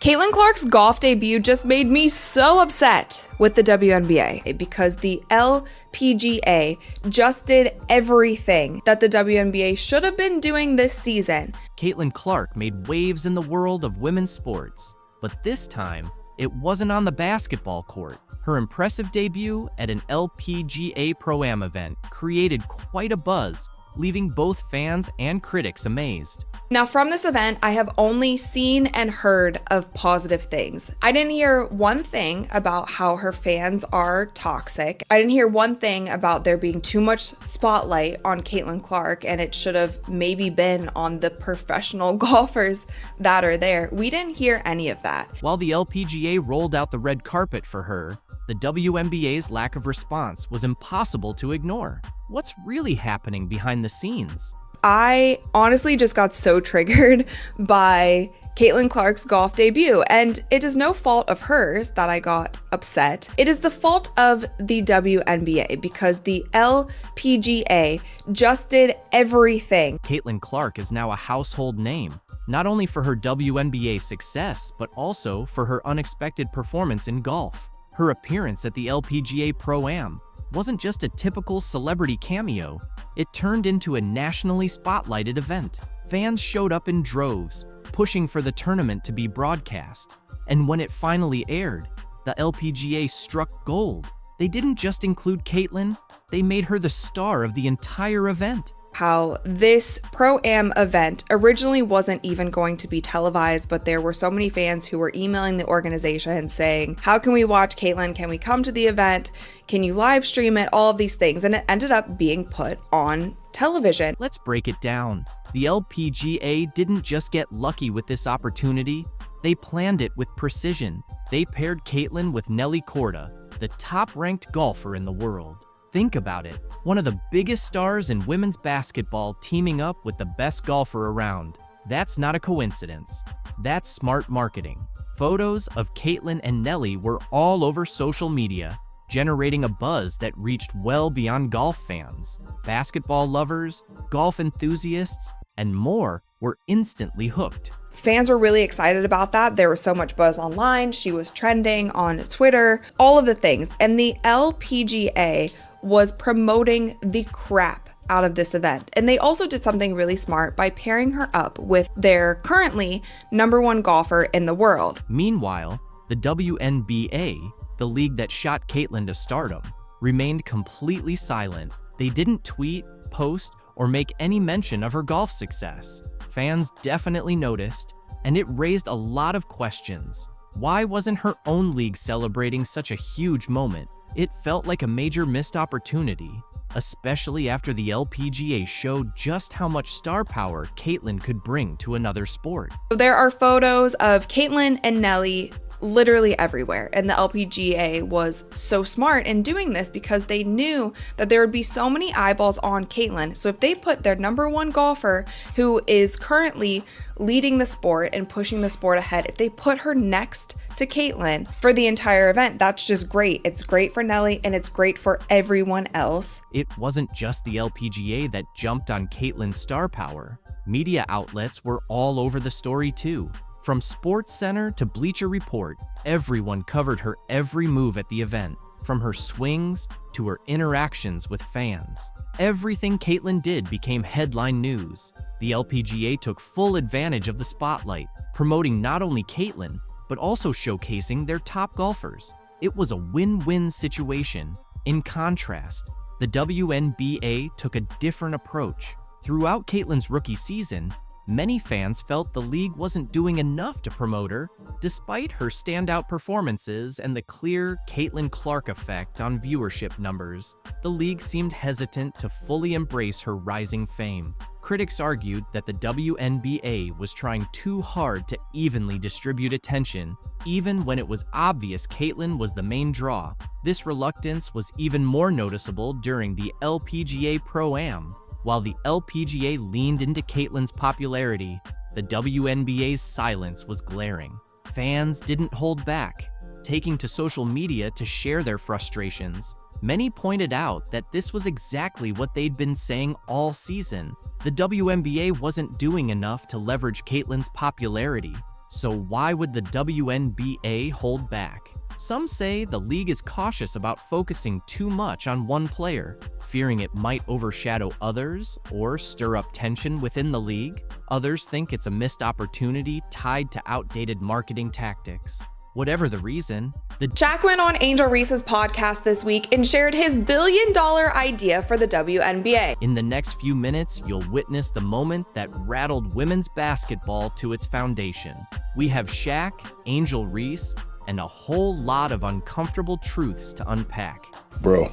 Caitlin Clark's golf debut just made me so upset with the WNBA because the LPGA just did everything that the WNBA should have been doing this season. Caitlin Clark made waves in the world of women's sports, but this time, it wasn't on the basketball court. Her impressive debut at an LPGA Pro-Am event created quite a buzz, leaving both fans and critics amazed. Now, from this event, I have only seen and heard of positive things. I didn't hear one thing about how her fans are toxic. I didn't hear one thing about there being too much spotlight on Caitlin Clark and it should have maybe been on the professional golfers that are there. We didn't hear any of that. While the LPGA rolled out the red carpet for her, the WNBA's lack of response was impossible to ignore. What's really happening behind the scenes? I honestly just got so triggered by Caitlin Clark's golf debut, and it is no fault of hers that I got upset. It is the fault of the WNBA because the LPGA just did everything. Caitlin Clark is now a household name, not only for her WNBA success, but also for her unexpected performance in golf. Her appearance at the LPGA Pro-Am wasn't just a typical celebrity cameo, it turned into a nationally spotlighted event. Fans showed up in droves, pushing for the tournament to be broadcast. And when it finally aired, the LPGA struck gold. They didn't just include Caitlin, they made her the star of the entire event. How this Pro-Am event originally wasn't even going to be televised, but there were so many fans who were emailing the organization saying, how can we watch Caitlin? Can we come to the event? Can you live stream it? All of these things. And it ended up being put on television. Let's break it down. The LPGA didn't just get lucky with this opportunity, they planned it with precision. They paired Caitlin with Nelly Korda, the top-ranked golfer in the world. Think about it, one of the biggest stars in women's basketball teaming up with the best golfer around. That's not a coincidence. That's smart marketing. Photos of Caitlin and Nelly were all over social media, generating a buzz that reached well beyond golf fans. Basketball lovers, golf enthusiasts, and more were instantly hooked. Fans were really excited about that. There was so much buzz online. She was trending on Twitter, all of the things. And the LPGA was promoting the crap out of this event. And they also did something really smart by pairing her up with their currently #1 golfer in the world. Meanwhile, the WNBA, the league that shot Caitlin to stardom, remained completely silent. They didn't tweet, post, or make any mention of her golf success. Fans definitely noticed, and it raised a lot of questions. Why wasn't her own league celebrating such a huge moment? It felt like a major missed opportunity, especially after the LPGA showed just how much star power Caitlin could bring to another sport. There are photos of Caitlin and Nelly literally everywhere, and the LPGA was so smart in doing this because they knew that there would be so many eyeballs on Caitlin. So if they put their #1 golfer, who is currently leading the sport and pushing the sport ahead, if they put her next to Caitlin for the entire event, that's just great. It's great for Nelly and it's great for everyone else. It wasn't just the LPGA that jumped on Caitlin's star power. Media outlets were all over the story too. From SportsCenter to Bleacher Report, everyone covered her every move at the event, from her swings to her interactions with fans. Everything Caitlin did became headline news. The LPGA took full advantage of the spotlight, promoting not only Caitlin, but also showcasing their top golfers. It was a win-win situation. In contrast, the WNBA took a different approach. Throughout Caitlin's rookie season, many fans felt the league wasn't doing enough to promote her, despite her standout performances and the clear Caitlin Clark effect on viewership numbers. The league seemed hesitant to fully embrace her rising fame. Critics argued that the WNBA was trying too hard to evenly distribute attention, even when it was obvious Caitlin was the main draw. This reluctance was even more noticeable during the LPGA Pro-Am. While the LPGA leaned into Caitlin's popularity, the WNBA's silence was glaring. Fans didn't hold back, taking to social media to share their frustrations. Many pointed out that this was exactly what they'd been saying all season. The WNBA wasn't doing enough to leverage Caitlin's popularity, So why would the WNBA hold back? Some say the league is cautious about focusing too much on one player, fearing it might overshadow others or stir up tension within the league. Others think it's a missed opportunity tied to outdated marketing tactics. Whatever the reason, Shaq went on Angel Reese's podcast this week and shared his billion-dollar idea for the WNBA. In the next few minutes, you'll witness the moment that rattled women's basketball to its foundation. We have Shaq, Angel Reese, and a whole lot of uncomfortable truths to unpack. Bro,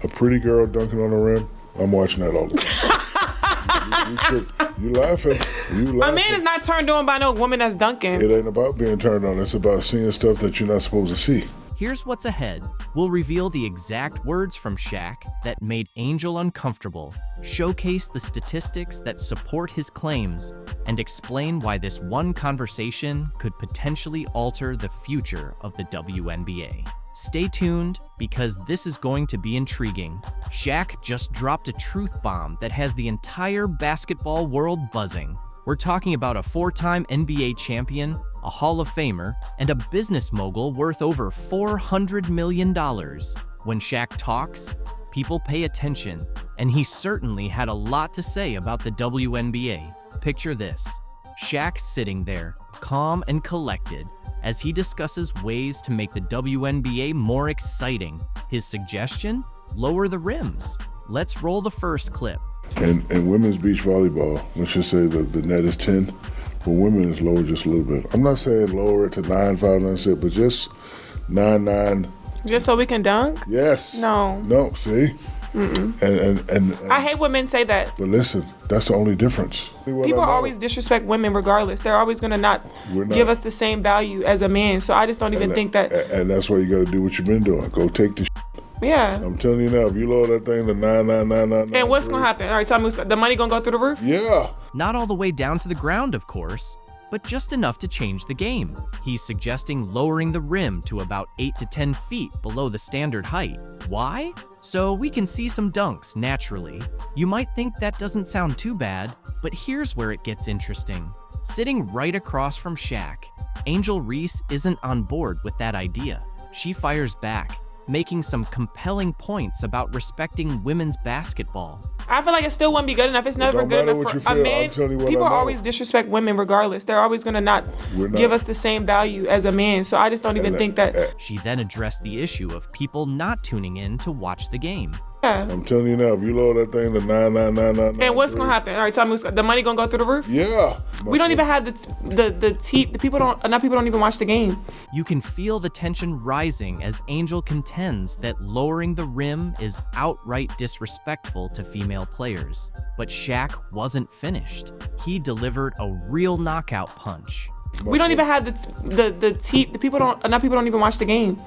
a pretty girl dunking on the rim, I'm watching that all the time. You laughing. A man is not turned on by no woman that's dunking. It ain't about being turned on. It's about seeing stuff that you're not supposed to see. Here's what's ahead. We'll reveal the exact words from Shaq that made Angel uncomfortable, showcase the statistics that support his claims, and explain why this one conversation could potentially alter the future of the WNBA. Stay tuned, because this is going to be intriguing. Shaq just dropped a truth bomb that has the entire basketball world buzzing. We're talking about a 4-time NBA champion, a Hall of Famer, and a business mogul worth over $400 million. When Shaq talks, people pay attention, and he certainly had a lot to say about the WNBA. Picture this: Shaq sitting there, calm and collected, as he discusses ways to make the WNBA more exciting. His suggestion? Lower the rims. Let's roll the first clip. And women's beach volleyball, let's just say the net is 10, but women is lower just a little bit. I'm not saying lower it to 9, 5, 9, 6, but just 9, 9. Just so we can dunk? Yes. No, see? And I hate when men say that. But listen, that's the only difference. People always disrespect women regardless. They're always going to not give us the same value as a man. So I just don't even think that. And that's why you got to do what you've been doing. Go take the Yeah. I'm telling you now, if you lower that thing to 99999. And what's going to happen? All right, tell me, the money going to go through the roof? Yeah. Not all the way down to the ground, of course, but just enough to change the game. He's suggesting lowering the rim to about 8 to 10 feet below the standard height. Why? So we can see some dunks naturally. You might think that doesn't sound too bad, but here's where it gets interesting. Sitting right across from Shaq, Angel Reese isn't on board with that idea. She fires back, making some compelling points about respecting women's basketball. I feel like it still wouldn't be good enough. It's never good enough for a man. People always disrespect women regardless. They're always going to not give us the same value as a man. So I just don't even think that. She then addressed the issue of people not tuning in to watch the game. Yeah. I'm telling you now, if you lower that thing to 99999. And what's going to happen? All right, tell me, the money going to go through the roof? Yeah. We don't even have the people don't even watch the game. You can feel the tension rising as Angel contends that lowering the rim is outright disrespectful to female players. But Shaq wasn't finished. He delivered a real knockout punch. We don't even have people don't even watch the game.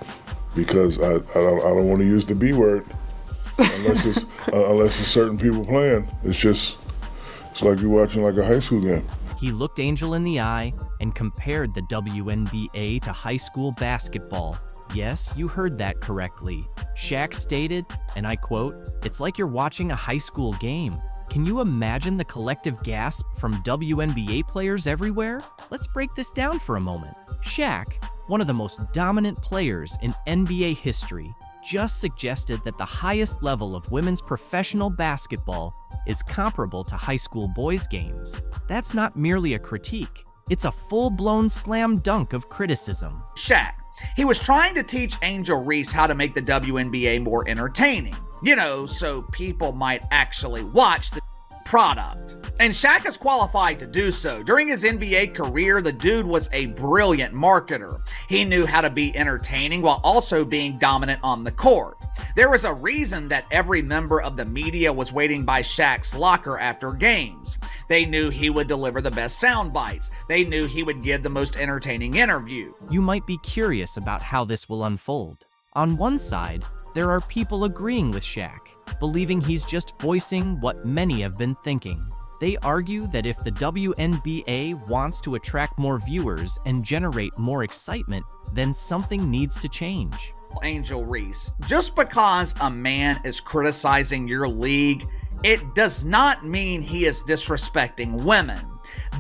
Because I don't want to use the B word. Unless it's certain people playing. It's like you're watching like a high school game. He looked Angel in the eye and compared the WNBA to high school basketball. Yes, you heard that correctly. Shaq stated, and I quote, "It's like you're watching a high school game." Can you imagine the collective gasp from WNBA players everywhere? Let's break this down for a moment. Shaq, one of the most dominant players in NBA history, just suggested that the highest level of women's professional basketball is comparable to high school boys' games. That's not merely a critique. It's a full-blown slam dunk of criticism. Shaq, he was trying to teach Angel Reese how to make the WNBA more entertaining. So people might actually watch the product. And Shaq is qualified to do so. During his NBA career, the dude was a brilliant marketer. He knew how to be entertaining while also being dominant on the court. There was a reason that every member of the media was waiting by Shaq's locker after games. They knew he would deliver the best sound bites. They knew he would give the most entertaining interview. You might be curious about how this will unfold. On one side, there are people agreeing with Shaq, believing he's just voicing what many have been thinking. They argue that if the WNBA wants to attract more viewers and generate more excitement, then something needs to change. Angel Reese, just because a man is criticizing your league, it does not mean he is disrespecting women.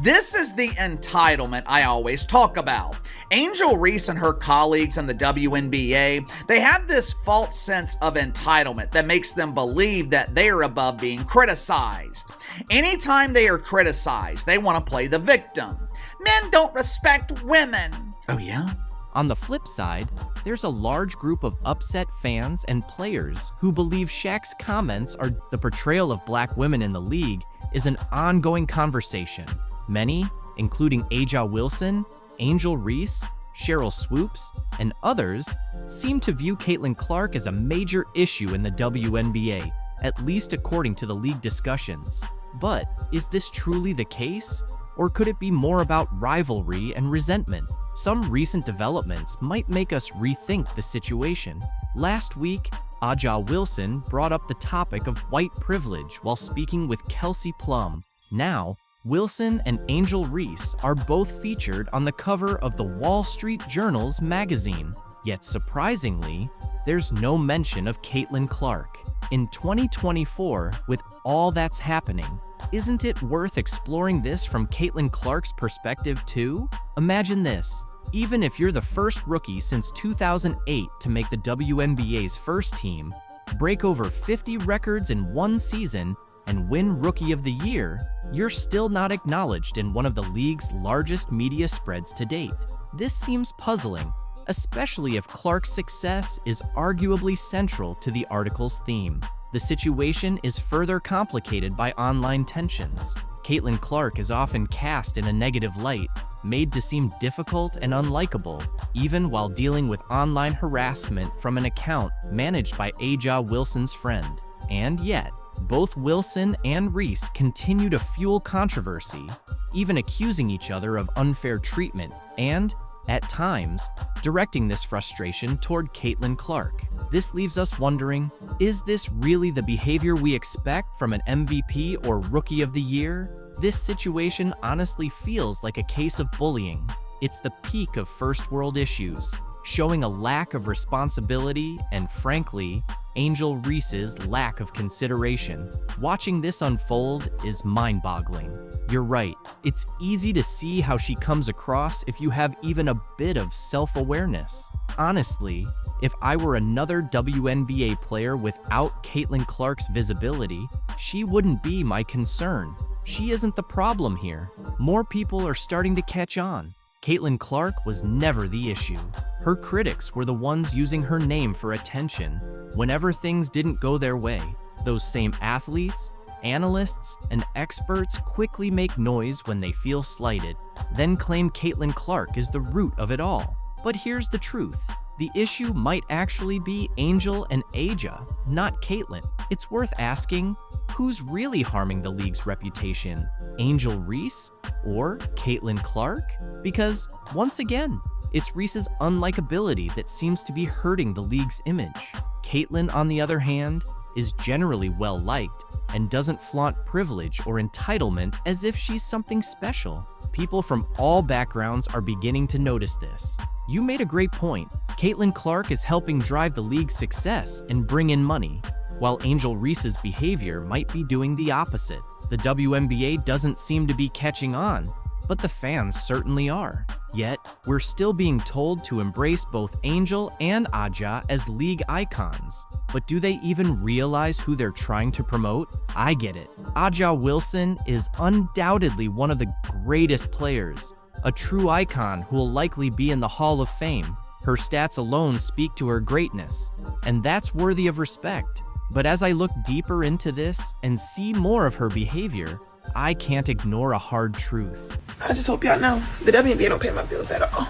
This is the entitlement I always talk about. Angel Reese and her colleagues in the WNBA, they have this false sense of entitlement that makes them believe that they are above being criticized. Anytime they are criticized, they want to play the victim. Men don't respect women. Oh yeah? On the flip side, there's a large group of upset fans and players who believe Shaq's comments are the portrayal of black women in the league is an ongoing conversation. Many, including Aja Wilson, Angel Reese, Cheryl Swoops, and others, seem to view Caitlin Clark as a major issue in the WNBA, at least according to the league discussions. But is this truly the case? Or could it be more about rivalry and resentment? Some recent developments might make us rethink the situation. Last week, Aja Wilson brought up the topic of white privilege while speaking with Kelsey Plum. Now, Wilson and Angel Reese are both featured on the cover of the Wall Street Journal's magazine. Yet surprisingly, there's no mention of Caitlin Clark. In 2024, with all that's happening, isn't it worth exploring this from Caitlin Clark's perspective too? Imagine this. Even if you're the first rookie since 2008 to make the WNBA's first team, break over 50 records in one season, and win Rookie of the Year, you're still not acknowledged in one of the league's largest media spreads to date. This seems puzzling, especially if Clark's success is arguably central to the article's theme. The situation is further complicated by online tensions. Caitlin Clark is often cast in a negative light, made to seem difficult and unlikable, even while dealing with online harassment from an account managed by Aja Wilson's friend. And yet, both Wilson and Reese continue to fuel controversy, even accusing each other of unfair treatment and, at times, directing this frustration toward Caitlin Clark. This leaves us wondering, is this really the behavior we expect from an MVP or Rookie of the Year? This situation honestly feels like a case of bullying. It's the peak of first world issues, showing a lack of responsibility and, frankly, Angel Reese's lack of consideration. Watching this unfold is mind-boggling. You're right, it's easy to see how she comes across if you have even a bit of self-awareness. Honestly, if I were another WNBA player without Caitlin Clark's visibility, she wouldn't be my concern. She isn't the problem here. More people are starting to catch on. Caitlin Clark was never the issue. Her critics were the ones using her name for attention whenever things didn't go their way. Those same athletes, analysts, and experts quickly make noise when they feel slighted, then claim Caitlin Clark is the root of it all. But here's the truth. The issue might actually be Angel and Aja, not Caitlin. It's worth asking, who's really harming the league's reputation? Angel Reese or Caitlin Clark? Because, once again, it's Reese's unlikability that seems to be hurting the league's image. Caitlin, on the other hand, is generally well-liked and doesn't flaunt privilege or entitlement as if she's something special. People from all backgrounds are beginning to notice this. You made a great point. Caitlin Clark is helping drive the league's success and bring in money, while Angel Reese's behavior might be doing the opposite. The WNBA doesn't seem to be catching on, but the fans certainly are. Yet, we're still being told to embrace both Angel and Aja as league icons. But do they even realize who they're trying to promote? I get it. Aja Wilson is undoubtedly one of the greatest players, a true icon who will likely be in the Hall of Fame. Her stats alone speak to her greatness, and that's worthy of respect. But as I look deeper into this and see more of her behavior, I can't ignore a hard truth. I just hope y'all know the WNBA don't pay my bills at all.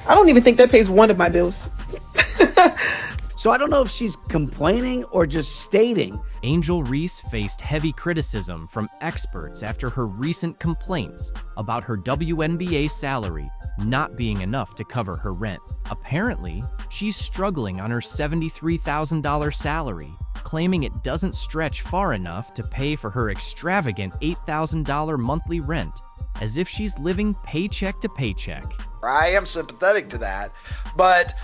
I don't even think that pays one of my bills. So I don't know if she's complaining or just stating. Angel Reese faced heavy criticism from experts after her recent complaints about her WNBA salary not being enough to cover her rent. Apparently, she's struggling on her $73,000 salary, claiming it doesn't stretch far enough to pay for her extravagant $8,000 monthly rent, as if she's living paycheck to paycheck. I am sympathetic to that, but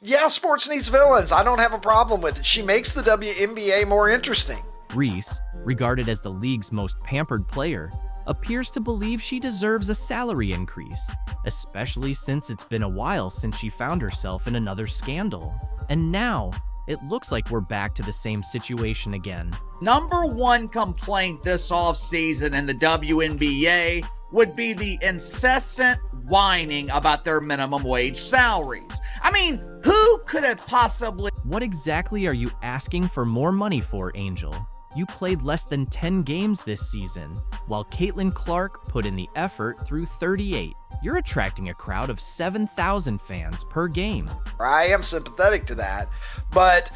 yeah, sports needs villains. I don't have a problem with it. She makes the WNBA more interesting. Reese, regarded as the league's most pampered player, appears to believe she deserves a salary increase, especially since it's been a while since she found herself in another scandal. And now, it looks like we're back to the same situation again. Number one complaint this offseason in the WNBA would be the incessant whining about their minimum wage salaries. I mean, who could have possibly... What exactly are you asking for more money for, Angel? You played less than 10 games this season, while Caitlin Clark put in the effort through 38. You're attracting a crowd of 7,000 fans per game. I am sympathetic to that, but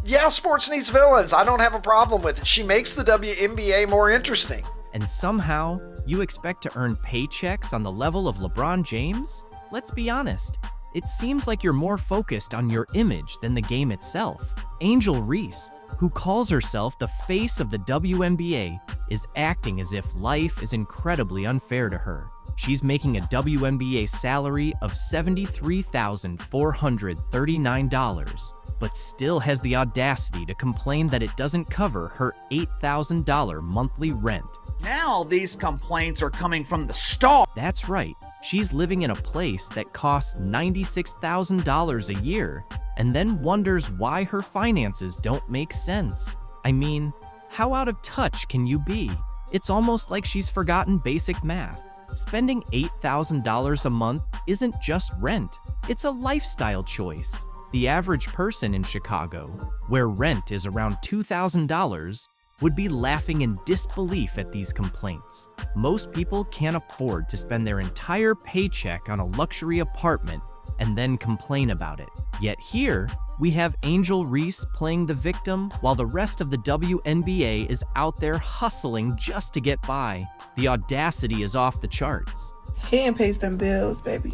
yeah, sports needs villains. I don't have a problem with it. She makes the WNBA more interesting. And somehow, you expect to earn paychecks on the level of LeBron James? Let's be honest, it seems like you're more focused on your image than the game itself. Angel Reese, who calls herself the face of the WNBA, is acting as if life is incredibly unfair to her. She's making a WNBA salary of $73,439, but still has the audacity to complain that it doesn't cover her $8,000 monthly rent. Now these complaints are coming from the star. That's right. She's living in a place that costs $96,000 a year, and then wonders why her finances don't make sense. I mean, how out of touch can you be? It's almost like she's forgotten basic math. Spending $8,000 a month isn't just rent, it's a lifestyle choice. The average person in Chicago, where rent is around $2,000, would be laughing in disbelief at these complaints. Most people can't afford to spend their entire paycheck on a luxury apartment and then complain about it. Yet here, we have Angel Reese playing the victim while the rest of the WNBA is out there hustling just to get by. The audacity is off the charts. He pays them bills, baby.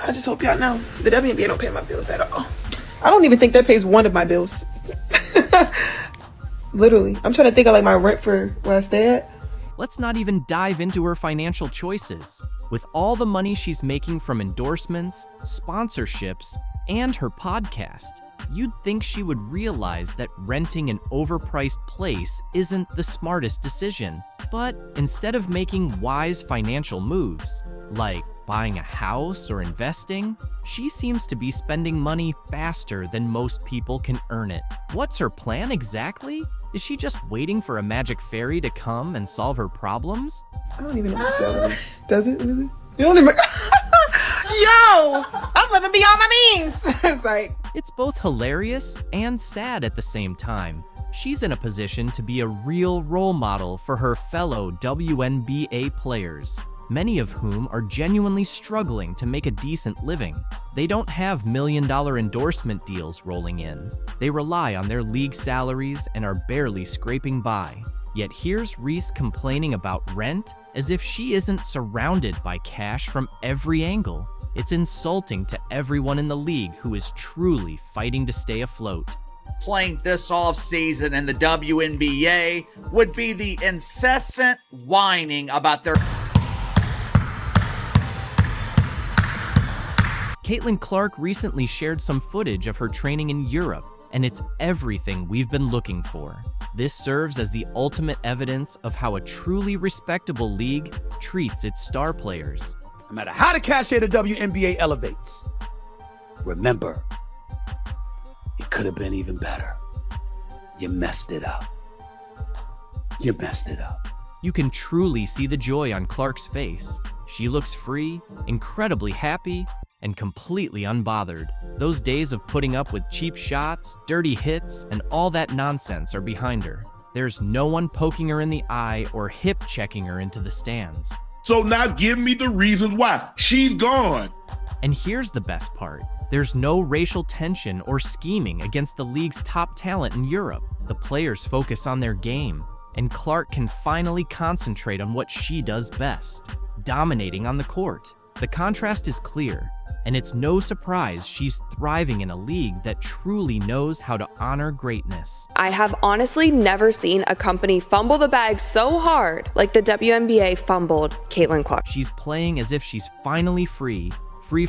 I just hope y'all know, the WNBA don't pay my bills at all. I don't even think that pays one of my bills. Literally. I'm trying to think of like my rent for where I stay at. Let's not even dive into her financial choices. With all the money she's making from endorsements, sponsorships, and her podcast, you'd think she would realize that renting an overpriced place isn't the smartest decision. But instead of making wise financial moves, like buying a house or investing, she seems to be spending money faster than most people can earn it. What's her plan exactly? Is she just waiting for a magic fairy to come and solve her problems? I don't even know what salary does it really. You don't even. Yo, I'm living beyond my means. It's like, it's both hilarious and sad at the same time. She's in a position to be a real role model for her fellow WNBA players, many of whom are genuinely struggling to make a decent living. They don't have million-dollar endorsement deals rolling in. They rely on their league salaries and are barely scraping by. Yet here's Reese complaining about rent as if she isn't surrounded by cash from every angle. It's insulting to everyone in the league who is truly fighting to stay afloat. Playing this offseason in the WNBA would be the incessant whining about their... Caitlin Clark recently shared some footage of her training in Europe, and it's everything we've been looking for. This serves as the ultimate evidence of how a truly respectable league treats its star players. No matter how the cachet of the WNBA elevates, remember, it could have been even better. You messed it up. You messed it up. You can truly see the joy on Clark's face. She looks free, incredibly happy, and completely unbothered. Those days of putting up with cheap shots, dirty hits, and all that nonsense are behind her. There's no one poking her in the eye or hip-checking her into the stands. So now give me the reasons why. She's gone. And here's the best part. There's no racial tension or scheming against the league's top talent in Europe. The players focus on their game, and Clark can finally concentrate on what she does best, dominating on the court. The contrast is clear, and it's no surprise she's thriving in a league that truly knows how to honor greatness. I have honestly never seen a company fumble the bag so hard like the WNBA fumbled Caitlin Clark. She's playing as if she's finally free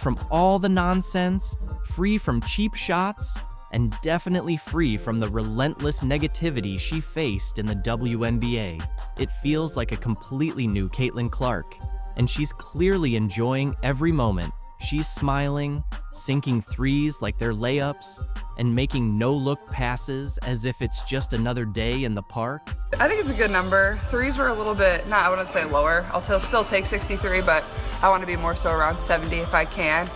from all the nonsense, free from cheap shots, and definitely free from the relentless negativity she faced in the WNBA. It feels like a completely new Caitlin Clark, and she's clearly enjoying every moment. She's smiling, sinking threes like they're layups, and making no-look passes as if it's just another day in the park. I think it's a good number. Threes were a little bit, I wouldn't say lower. I'll still take 63, but I want to be more so around 70 if I can.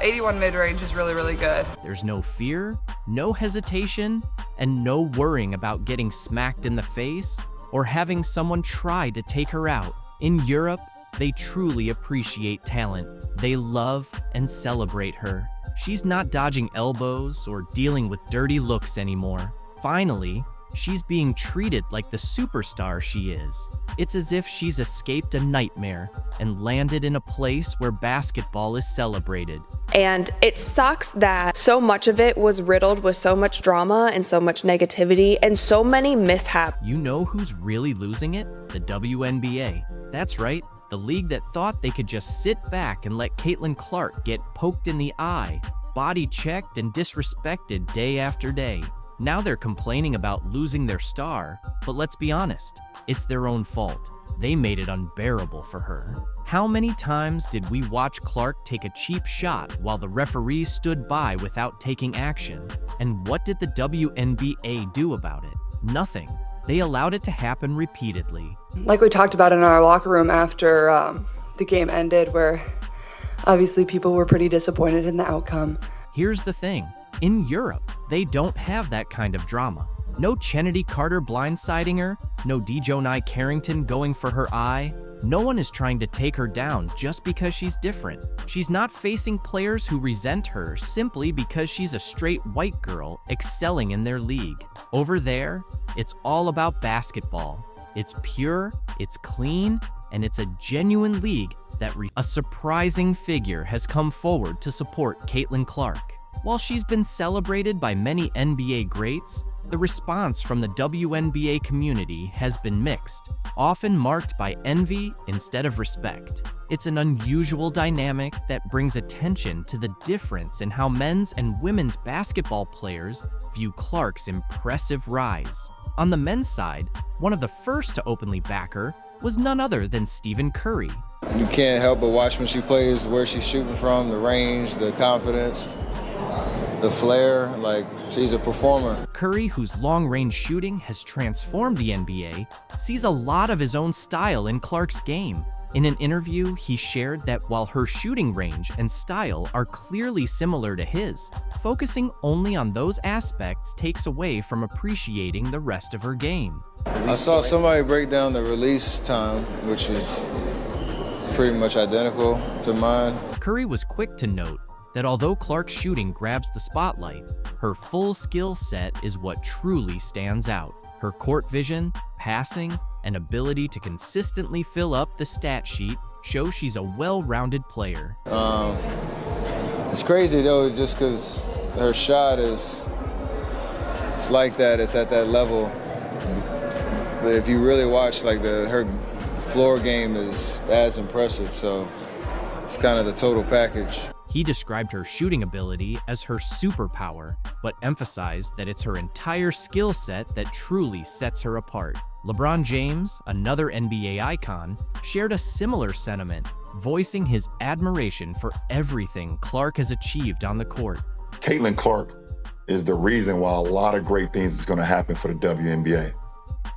81 mid-range is really, really good. There's no fear, no hesitation, and no worrying about getting smacked in the face or having someone try to take her out. In Europe, they truly appreciate talent. They love and celebrate her. She's not dodging elbows or dealing with dirty looks anymore. Finally, she's being treated like the superstar she is. It's as if she's escaped a nightmare and landed in a place where basketball is celebrated. And it sucks that so much of it was riddled with so much drama and so much negativity and so many mishaps. You know who's really losing it? The WNBA. That's right. The league that thought they could just sit back and let Caitlin Clark get poked in the eye, body checked and disrespected day after day. Now they're complaining about losing their star, but let's be honest, it's their own fault. They made it unbearable for her. How many times did we watch Clark take a cheap shot while the referees stood by without taking action? And what did the WNBA do about it? Nothing. They allowed it to happen repeatedly. Like we talked about in our locker room after the game ended, where obviously people were pretty disappointed in the outcome. Here's the thing. In Europe, they don't have that kind of drama. No Chennedy Carter blindsiding her, no Dejonai Carrington going for her eye. No one is trying to take her down just because she's different. She's not facing players who resent her simply because she's a straight white girl excelling in their league. Over there, it's all about basketball. It's pure, it's clean, and it's a genuine league that a surprising figure has come forward to support Caitlin Clark. While she's been celebrated by many NBA greats, the response from the WNBA community has been mixed, often marked by envy instead of respect. It's an unusual dynamic that brings attention to the difference in how men's and women's basketball players view Clark's impressive rise. On the men's side, one of the first to openly back her was none other than Stephen Curry. You can't help but watch when she plays, where she's shooting from, the range, the confidence, the flair, like she's a performer. Curry, whose long-range shooting has transformed the NBA, sees a lot of his own style in Clark's game. In an interview, he shared that while her shooting range and style are clearly similar to his, focusing only on those aspects takes away from appreciating the rest of her game. I saw somebody break down the release time, which is pretty much identical to mine. Curry was quick to note that although Clark's shooting grabs the spotlight, her full skill set is what truly stands out. Her court vision, passing, and ability to consistently fill up the stat sheet show she's a well-rounded player. It's crazy though, just because her shot it's like that, it's at that level. But if you really watch, like her floor game is as impressive, so it's kind of the total package. He described her shooting ability as her superpower, but emphasized that it's her entire skill set that truly sets her apart. LeBron James, another NBA icon, shared a similar sentiment, voicing his admiration for everything Clark has achieved on the court. Caitlin Clark is the reason why a lot of great things is going to happen for the WNBA.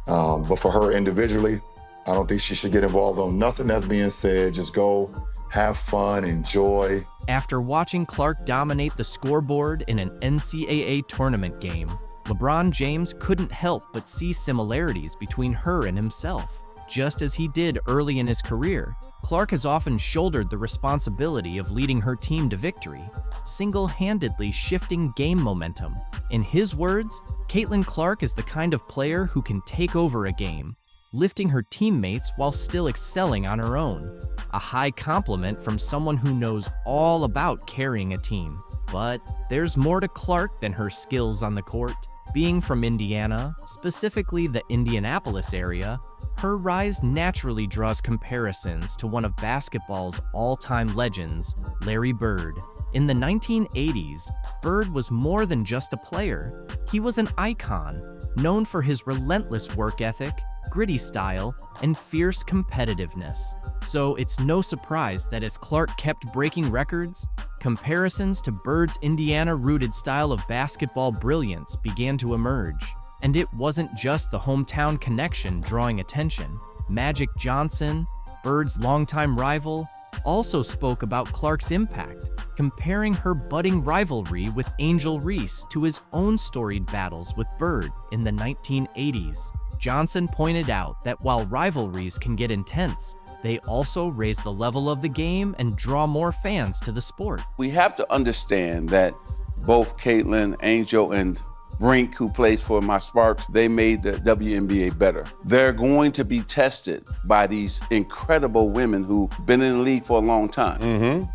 But for her individually, I don't think she should get involved on nothing that's being said. Just go, have fun, enjoy. After watching Clark dominate the scoreboard in an NCAA tournament game, LeBron James couldn't help but see similarities between her and himself. Just as he did early in his career, Clark has often shouldered the responsibility of leading her team to victory, single-handedly shifting game momentum. In his words, Caitlin Clark is the kind of player who can take over a game, lifting her teammates while still excelling on her own. A high compliment from someone who knows all about carrying a team. But there's more to Clark than her skills on the court. Being from Indiana, specifically the Indianapolis area, her rise naturally draws comparisons to one of basketball's all-time legends, Larry Bird. In the 1980s, Bird was more than just a player. He was an icon, known for his relentless work ethic, gritty style, and fierce competitiveness. So it's no surprise that as Clark kept breaking records, comparisons to Bird's Indiana-rooted style of basketball brilliance began to emerge. And it wasn't just the hometown connection drawing attention. Magic Johnson, Bird's longtime rival, also spoke about Clark's impact, comparing her budding rivalry with Angel Reese to his own storied battles with Bird in the 1980s. Johnson pointed out that while rivalries can get intense, they also raise the level of the game and draw more fans to the sport. We have to understand that both Caitlin, Angel, and Brink, who plays for my Sparks, they made the WNBA better. They're going to be tested by these incredible women who've been in the league for a long time.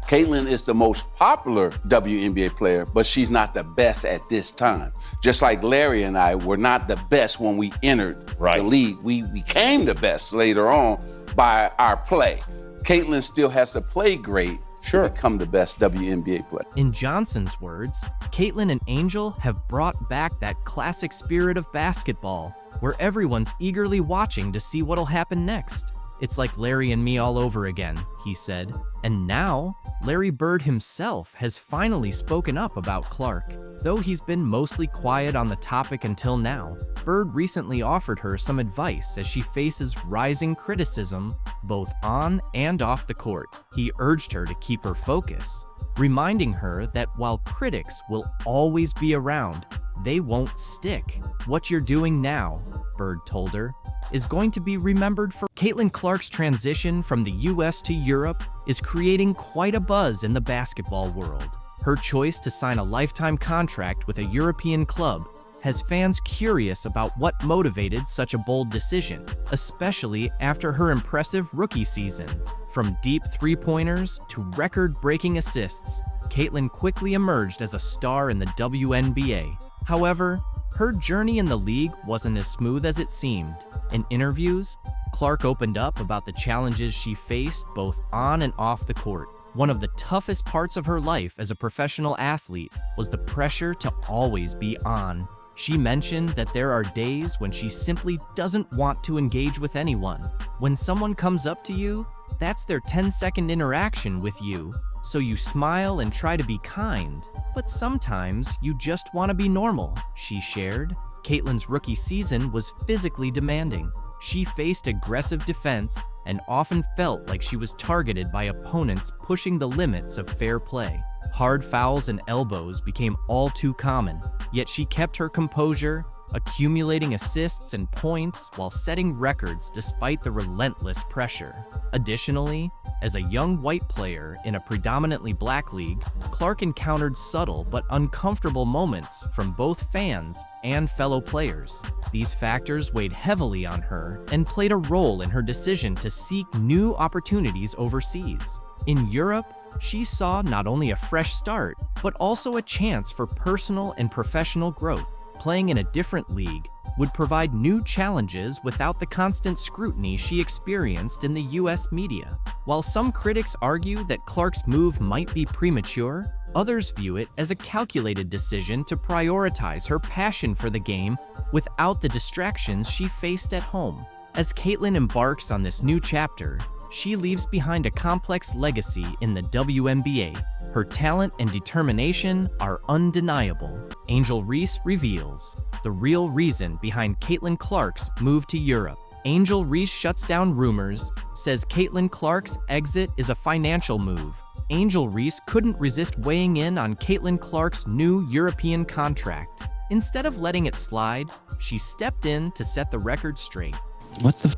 Caitlin is the most popular WNBA player, but she's not the best at this time. Just like Larry and I were not the best when we entered the league. We became the best later on by our play. Caitlin still has to play great to become the best WNBA player. In Johnson's words, Caitlin and Angel have brought back that classic spirit of basketball, where everyone's eagerly watching to see what'll happen next. It's like Larry and me all over again, he said. And now, Larry Bird himself has finally spoken up about Clark. Though he's been mostly quiet on the topic until now, Bird recently offered her some advice as she faces rising criticism both on and off the court. He urged her to keep her focus, reminding her that while critics will always be around, they won't stick. What you're doing now, Bird told her, is going to be remembered for. Caitlin Clark's transition from the US to Europe is creating quite a buzz in the basketball world. Her choice to sign a lifetime contract with a European club has fans curious about what motivated such a bold decision, especially after her impressive rookie season. From deep three-pointers to record-breaking assists, Caitlin quickly emerged as a star in the WNBA. However, her journey in the league wasn't as smooth as it seemed. In interviews, Clark opened up about the challenges she faced both on and off the court. One of the toughest parts of her life as a professional athlete was the pressure to always be on. She mentioned that there are days when she simply doesn't want to engage with anyone. When someone comes up to you, that's their 10-second interaction with you, so you smile and try to be kind. But sometimes you just want to be normal, she shared. Caitlin's rookie season was physically demanding. She faced aggressive defense and often felt like she was targeted by opponents pushing the limits of fair play. Hard fouls and elbows became all too common, yet she kept her composure, accumulating assists and points while setting records despite the relentless pressure. Additionally, as a young white player in a predominantly black league, Clark encountered subtle but uncomfortable moments from both fans and fellow players. These factors weighed heavily on her and played a role in her decision to seek new opportunities overseas. In Europe, she saw not only a fresh start, but also a chance for personal and professional growth. Playing in a different league would provide new challenges without the constant scrutiny she experienced in the US media. While some critics argue that Clark's move might be premature, others view it as a calculated decision to prioritize her passion for the game without the distractions she faced at home. As Caitlin embarks on this new chapter, she leaves behind a complex legacy in the WNBA. Her talent and determination are undeniable. Angel Reese reveals the real reason behind Caitlin Clark's move to Europe. Angel Reese shuts down rumors, says Caitlin Clark's exit is a financial move. Angel Reese couldn't resist weighing in on Caitlin Clark's new European contract. Instead of letting it slide, she stepped in to set the record straight. What the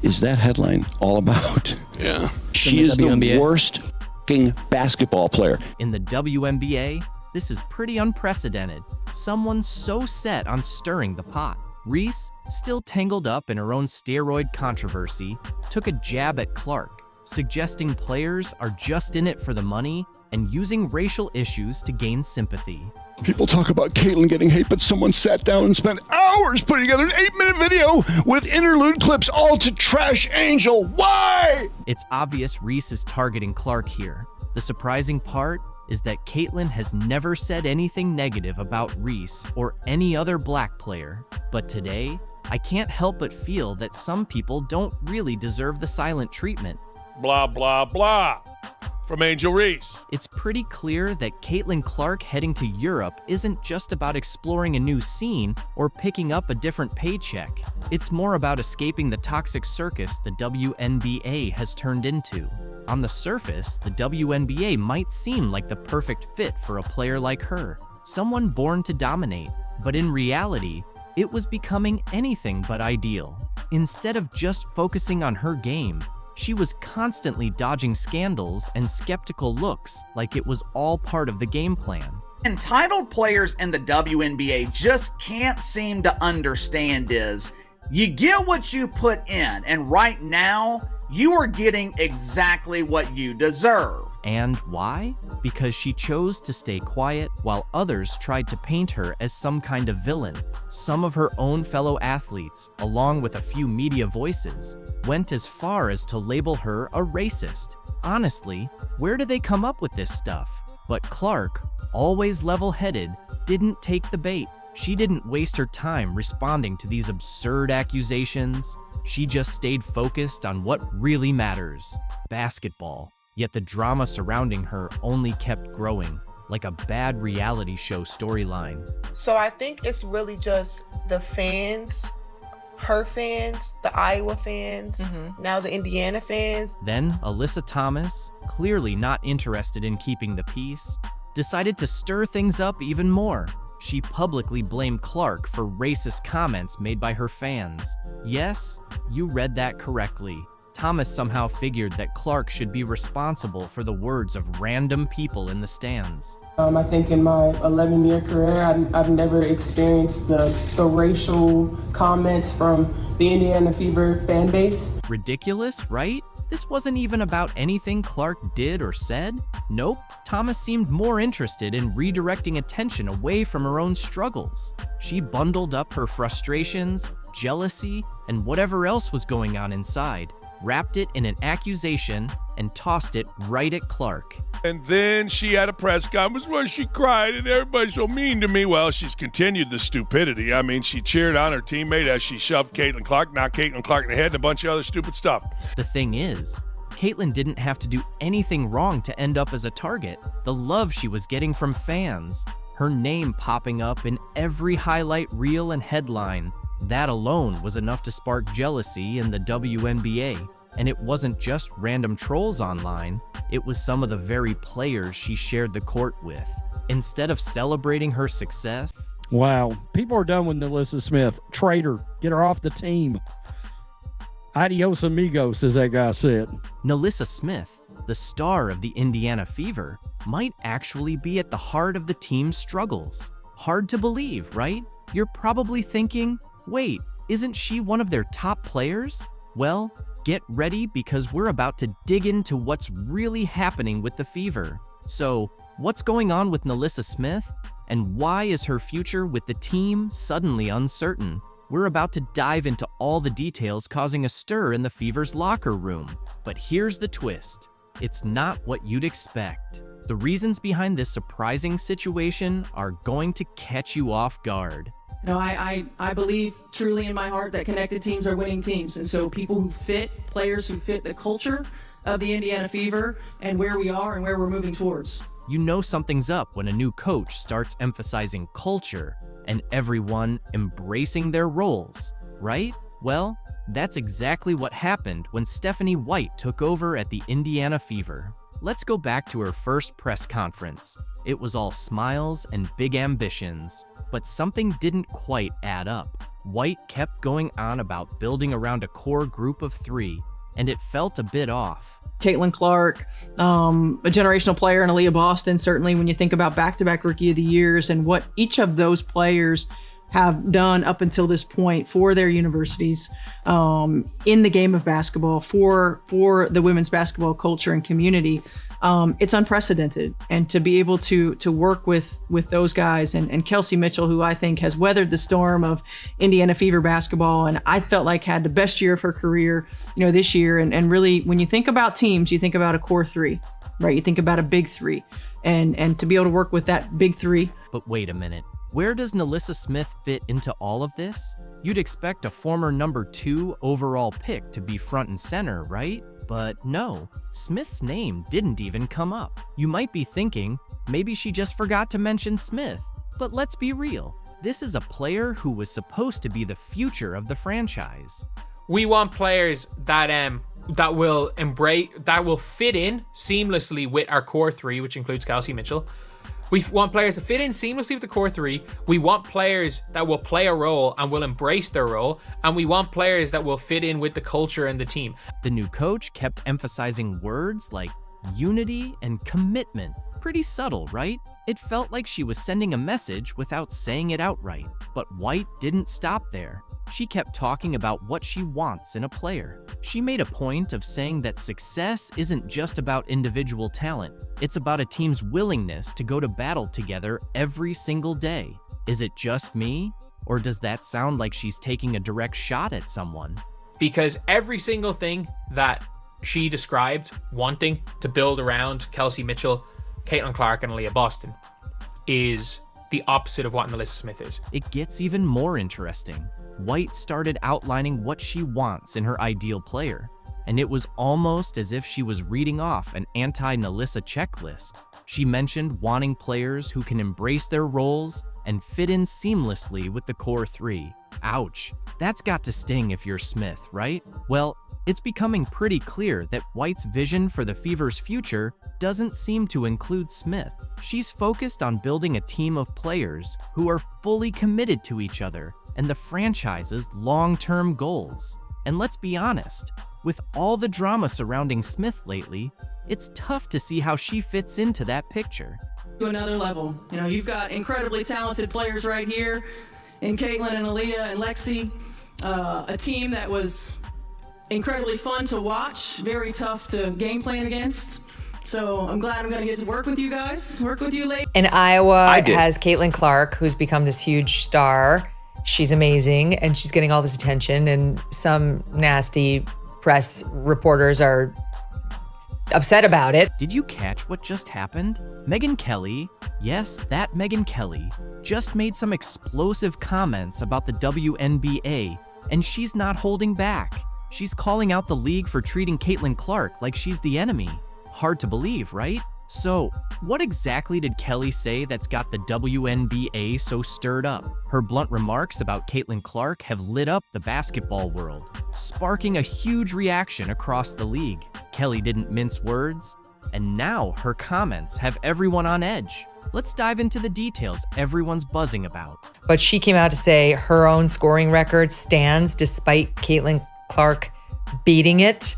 is that headline all about? Yeah. She is the worst basketball player. In the WNBA, this is pretty unprecedented. Someone so set on stirring the pot. Reese, still tangled up in her own steroid controversy, took a jab at Clark, suggesting players are just in it for the money and using racial issues to gain sympathy. People talk about Caitlin getting hate, but someone sat down and spent hours putting together an 8-minute video with interlude clips all to trash Angel. Why? It's obvious Reese is targeting Clark here. The surprising part, is that Caitlin has never said anything negative about Reese or any other black player. But today, I can't help but feel that some people don't really deserve the silent treatment. Blah, blah, blah. From Angel Reese. It's pretty clear that Caitlin Clark heading to Europe isn't just about exploring a new scene or picking up a different paycheck. It's more about escaping the toxic circus the WNBA has turned into. On the surface, the WNBA might seem like the perfect fit for a player like her, someone born to dominate. But in reality, it was becoming anything but ideal. Instead of just focusing on her game, she was constantly dodging scandals and skeptical looks like it was all part of the game plan. Entitled players in the WNBA just can't seem to understand is, you get what you put in, and right now, you are getting exactly what you deserve. And why? Because she chose to stay quiet while others tried to paint her as some kind of villain. Some of her own fellow athletes, along with a few media voices, went as far as to label her a racist. Honestly, where do they come up with this stuff? But Clark, always level-headed, didn't take the bait. She didn't waste her time responding to these absurd accusations. She just stayed focused on what really matters, basketball. Yet the drama surrounding her only kept growing, like a bad reality show storyline. So I think it's really just the fans, her fans, the Iowa fans, now the Indiana fans. Then Alyssa Thomas, clearly not interested in keeping the peace, decided to stir things up even more. She publicly blamed Clark for racist comments made by her fans. Yes, you read that correctly. Thomas somehow figured that Clark should be responsible for the words of random people in the stands. I think in my 11-year career, I've never experienced the racial comments from the Indiana Fever fan base. Ridiculous, right? This wasn't even about anything Clark did or said. Nope, Thomas seemed more interested in redirecting attention away from her own struggles. She bundled up her frustrations, jealousy, and whatever else was going on inside, wrapped it in an accusation, and tossed it right at Clark. And then she had a press conference where she cried and everybody's so mean to me. Well, she's continued the stupidity. I mean, she cheered on her teammate as she shoved Caitlin Clark, knocked Caitlin Clark in the head, and a bunch of other stupid stuff. The thing is, Caitlin didn't have to do anything wrong to end up as a target. The love she was getting from fans, her name popping up in every highlight reel and headline, that alone was enough to spark jealousy in the WNBA. And it wasn't just random trolls online, it was some of the very players she shared the court with. Instead of celebrating her success... Wow, people are done with Nelissa Smith. Traitor, get her off the team. Adios amigos, as that guy said. Nelissa Smith, the star of the Indiana Fever, might actually be at the heart of the team's struggles. Hard to believe, right? You're probably thinking, wait, isn't she one of their top players? Well, get ready because we're about to dig into what's really happening with the Fever. So, what's going on with Nelissa Smith? And why is her future with the team suddenly uncertain? We're about to dive into all the details causing a stir in the Fever's locker room. But here's the twist. It's not what you'd expect. The reasons behind this surprising situation are going to catch you off guard. You know, I believe truly in my heart that connected teams are winning teams. And so people who fit, players who fit the culture of the Indiana Fever and where we are and where we're moving towards. You know something's up when a new coach starts emphasizing culture and everyone embracing their roles, right? Well, that's exactly what happened when Stephanie White took over at the Indiana Fever. Let's go back to her first press conference. It was all smiles and big ambitions. But something didn't quite add up. White kept going on about building around a core group of 3, and it felt a bit off. Caitlin Clark, a generational player, and Aaliyah Boston, certainly when you think about back-to-back Rookie of the Years and what each of those players have done up until this point for their universities, in the game of basketball, for the women's basketball culture and community. It's unprecedented. And to be able to work with those guys and Kelsey Mitchell, who I think has weathered the storm of Indiana Fever basketball, and I felt like had the best year of her career, this year. And really, when you think about teams, you think about a core 3, right? You think about a big 3. and to be able to work with that big three. But wait a minute. Where does Nelissa Smith fit into all of this? You'd expect a former number 2 overall pick to be front and center, right? But no, Smith's name didn't even come up. You might be thinking, maybe she just forgot to mention Smith. But let's be real. This is a player who was supposed to be the future of the franchise. We want players that will fit in seamlessly with our core 3, which includes Kelsey Mitchell. We want players to fit in seamlessly with the core 3. We want players that will play a role and will embrace their role. And we want players that will fit in with the culture and the team. The new coach kept emphasizing words like unity and commitment. Pretty subtle, right? It felt like she was sending a message without saying it outright. But White didn't stop there. She kept talking about what she wants in a player. She made a point of saying that success isn't just about individual talent. It's about a team's willingness to go to battle together every single day. Is it just me? Or does that sound like she's taking a direct shot at someone? Because every single thing that she described wanting to build around Kelsey Mitchell, Caitlin Clark, and Aaliyah Boston is the opposite of what Nelissa Smith is. It gets even more interesting. White started outlining what she wants in her ideal player, and it was almost as if she was reading off an anti-Nelissa checklist. She mentioned wanting players who can embrace their roles and fit in seamlessly with the core 3. Ouch, that's got to sting if you're Smith, right? Well, it's becoming pretty clear that White's vision for the Fever's future doesn't seem to include Smith. She's focused on building a team of players who are fully committed to each other and the franchise's long-term goals. And let's be honest, with all the drama surrounding Smith lately, it's tough to see how she fits into that picture. To another level. You know, you've got incredibly talented players right here in Caitlin and Aaliyah and Lexi. A team that was incredibly fun to watch, very tough to game plan against. So I'm glad I'm going to get to work with you guys, work with you ladies. And Iowa has Caitlin Clark, who's become this huge star. She's amazing, and she's getting all this attention, and some nasty press reporters are upset about it. Did you catch what just happened? Megyn Kelly, yes, that Megyn Kelly, just made some explosive comments about the WNBA, and she's not holding back. She's calling out the league for treating Caitlin Clark like she's the enemy. Hard to believe, right? So, what exactly did Kelly say that's got the WNBA so stirred up? Her blunt remarks about Caitlin Clark have lit up the basketball world, sparking a huge reaction across the league. Kelly didn't mince words, and now her comments have everyone on edge. Let's dive into the details everyone's buzzing about. But she came out to say her own scoring record stands despite Caitlin Clark beating it,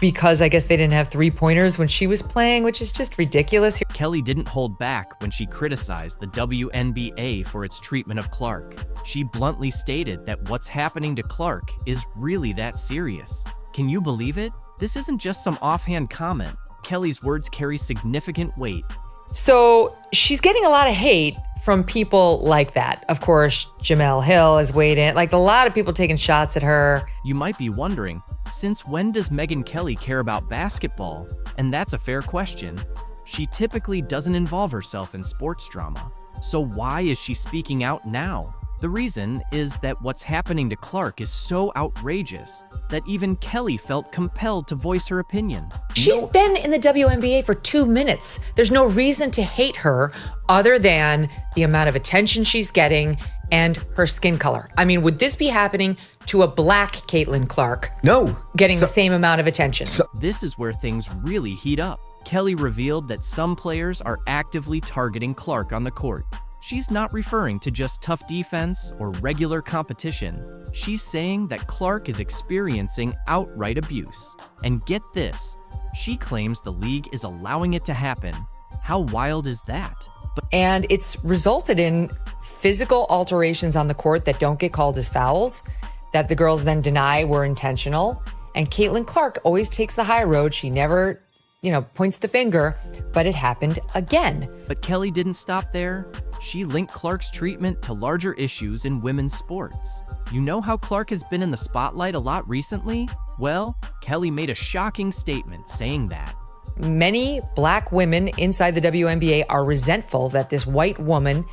because I guess they didn't have 3-pointers when she was playing, which is just ridiculous. Kelly didn't hold back when she criticized the WNBA for its treatment of Clark. She bluntly stated that what's happening to Clark is really that serious. Can you believe it? This isn't just some offhand comment. Kelly's words carry significant weight. So she's getting a lot of hate from people like that. Of course, Jamel Hill has weighed in, like a lot of people taking shots at her. You might be wondering, since when does Megyn Kelly care about basketball? And that's a fair question. She typically doesn't involve herself in sports drama. So why is she speaking out now? The reason is that what's happening to Clark is so outrageous that even Kelly felt compelled to voice her opinion. She's been in the WNBA for 2 minutes. There's no reason to hate her other than the amount of attention she's getting and her skin color. I mean, would this be happening to a black Caitlin Clark? No. Getting the same amount of attention. This is where things really heat up. Kelly revealed that some players are actively targeting Clark on the court. She's not referring to just tough defense or regular competition. She's saying that Clark is experiencing outright abuse. And get this, she claims the league is allowing it to happen. How wild is that? And it's resulted in physical alterations on the court that don't get called as fouls, that the girls then deny were intentional. And Caitlin Clark always takes the high road. She never, points the finger, but it happened again. But Kelly didn't stop there. She linked Clark's treatment to larger issues in women's sports. You know how Clark has been in the spotlight a lot recently? Well, Kelly made a shocking statement saying that. many black women inside the WNBA are resentful that this white woman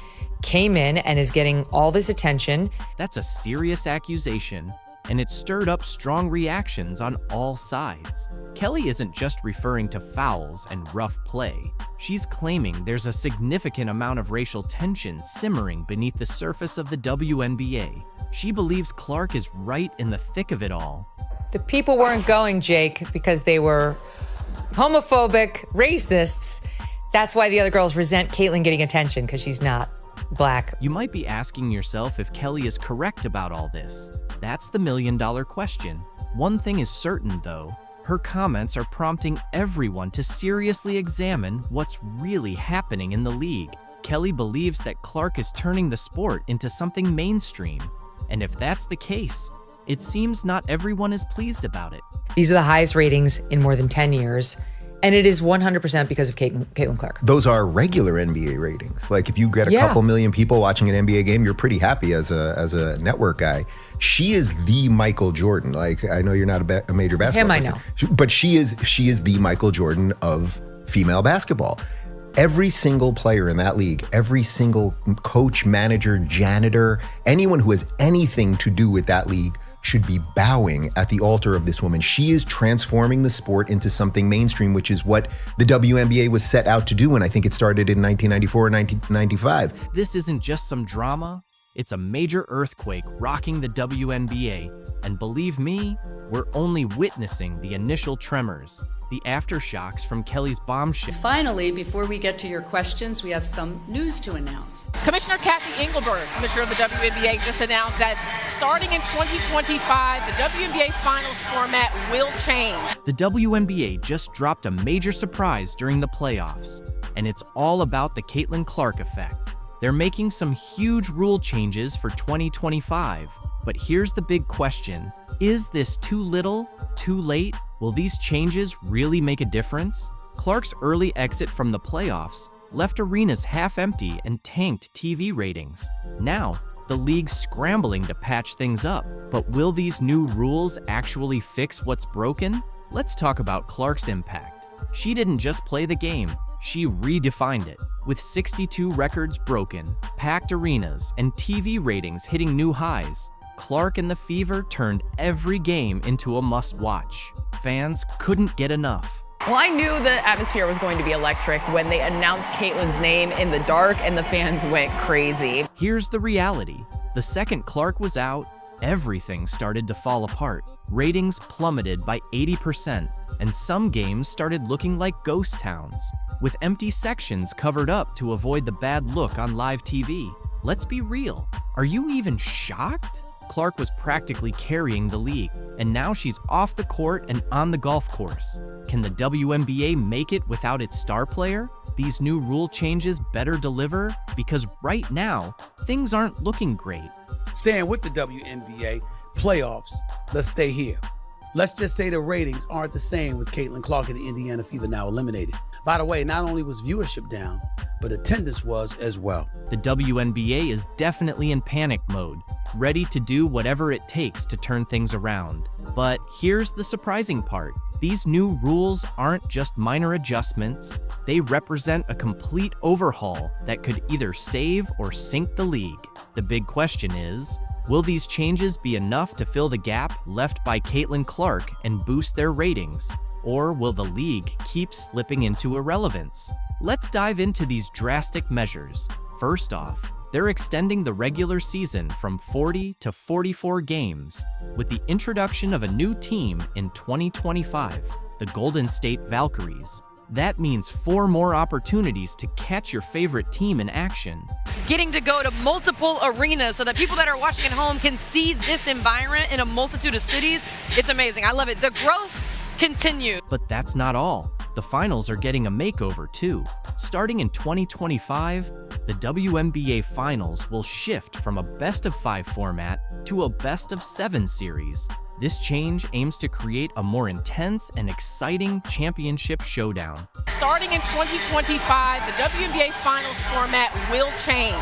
came in and is getting all this attention. That's a serious accusation, and it stirred up strong reactions on all sides. Kelly isn't just referring to fouls and rough play. She's claiming there's a significant amount of racial tension simmering beneath the surface of the WNBA. She believes Clark is right in the thick of it all. The people weren't going, Jake, because they were homophobic, racists. That's why the other girls resent Caitlyn getting attention, because she's not black. You might be asking yourself if Kelly is correct about all this. That's the million-dollar question. One thing is certain, though. Her comments are prompting everyone to seriously examine what's really happening in the league. Kelly believes that Clark is turning the sport into something mainstream. And if that's the case, it seems not everyone is pleased about it. These are the highest ratings in more than 10 years. And it is 100% because of Caitlyn Clark. Those are regular NBA ratings. Like if you get a couple million people watching an NBA game, you're pretty happy as a network guy. She is the Michael Jordan. Like I know you're not a major basketball Him, person, I know. but she is the Michael Jordan of female basketball. Every single player in that league, every single coach, manager, janitor, anyone who has anything to do with that league should be bowing at the altar of this woman. She is transforming the sport into something mainstream, which is what the WNBA was set out to do. And I think it started in 1994 or 1995. This isn't just some drama. It's a major earthquake rocking the WNBA. And believe me, we're only witnessing the initial tremors, the aftershocks from Kelly's bombshell. Finally, before we get to your questions, we have some news to announce. Commissioner Kathy Engelberg, Commissioner of the WNBA, just announced that starting in 2025, the WNBA Finals format will change. The WNBA just dropped a major surprise during the playoffs, and it's all about the Caitlyn Clark effect. They're making some huge rule changes for 2025, but here's the big question. Is this too little, too late? Will these changes really make a difference? Clark's early exit from the playoffs left arenas half empty and tanked TV ratings. Now, the league's scrambling to patch things up. But will these new rules actually fix what's broken? Let's talk about Clark's impact. She didn't just play the game, she redefined it. With 62 records broken, packed arenas, and TV ratings hitting new highs, Clark and the Fever turned every game into a must-watch. Fans couldn't get enough. Well, I knew the atmosphere was going to be electric when they announced Caitlyn's name in the dark and the fans went crazy. Here's the reality. The second Clark was out, everything started to fall apart. Ratings plummeted by 80%, and some games started looking like ghost towns, with empty sections covered up to avoid the bad look on live TV. Let's be real. Are you even shocked? Clark was practically carrying the league, and now she's off the court and on the golf course. Can the WNBA make it without its star player? These new rule changes better deliver? Because right now, things aren't looking great. Staying with the WNBA, playoffs, let's stay here. Let's just say the ratings aren't the same with Caitlyn Clark and the Indiana Fever now eliminated. By the way, not only was viewership down, but attendance was as well. The WNBA is definitely in panic mode, ready to do whatever it takes to turn things around. But here's the surprising part. These new rules aren't just minor adjustments, they represent a complete overhaul that could either save or sink the league. The big question is, will these changes be enough to fill the gap left by Caitlyn Clark and boost their ratings? Or will the league keep slipping into irrelevance? Let's dive into these drastic measures. First off, they're extending the regular season from 40 to 44 games, with the introduction of a new team in 2025, the Golden State Valkyries. That means 4 more opportunities to catch your favorite team in action. Getting to go to multiple arenas so that people that are watching at home can see this environment in a multitude of cities. It's amazing. I love it. The growth continues. But that's not all. The finals are getting a makeover too. Starting in 2025, the WNBA Finals will shift from a best-of-5 format to a best-of-7 series. This change aims to create a more intense and exciting championship showdown. Starting in 2025, the WNBA Finals format will change.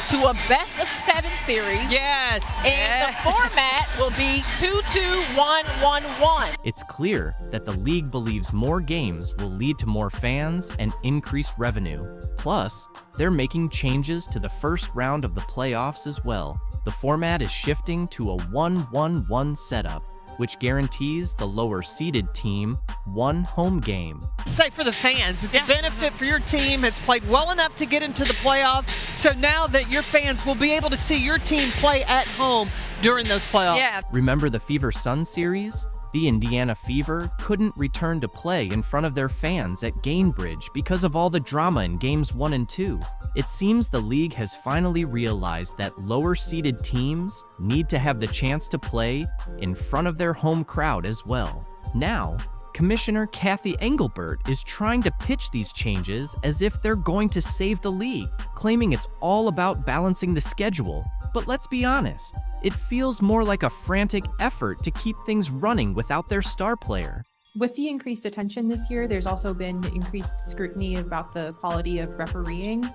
to a best-of-7 series. Yes. And the format will be 2-2-1-1-1. It's clear that the league believes more games will lead to more fans and increased revenue. Plus, they're making changes to the first round of the playoffs as well. The format is shifting to a 1-1-1 setup, which guarantees the lower-seeded team one home game. Say for the fans, it's a benefit for your team. Has played well enough to get into the playoffs. So now that your fans will be able to see your team play at home during those playoffs. Yeah. Remember the Fever Sun series? The Indiana Fever couldn't return to play in front of their fans at Gainbridge because of all the drama in Games 1 and 2. It seems the league has finally realized that lower-seeded teams need to have the chance to play in front of their home crowd as well. Now, Commissioner Kathy Engelbert is trying to pitch these changes as if they're going to save the league, claiming it's all about balancing the schedule. But let's be honest, it feels more like a frantic effort to keep things running without their star player. With the increased attention this year, there's also been increased scrutiny about the quality of refereeing.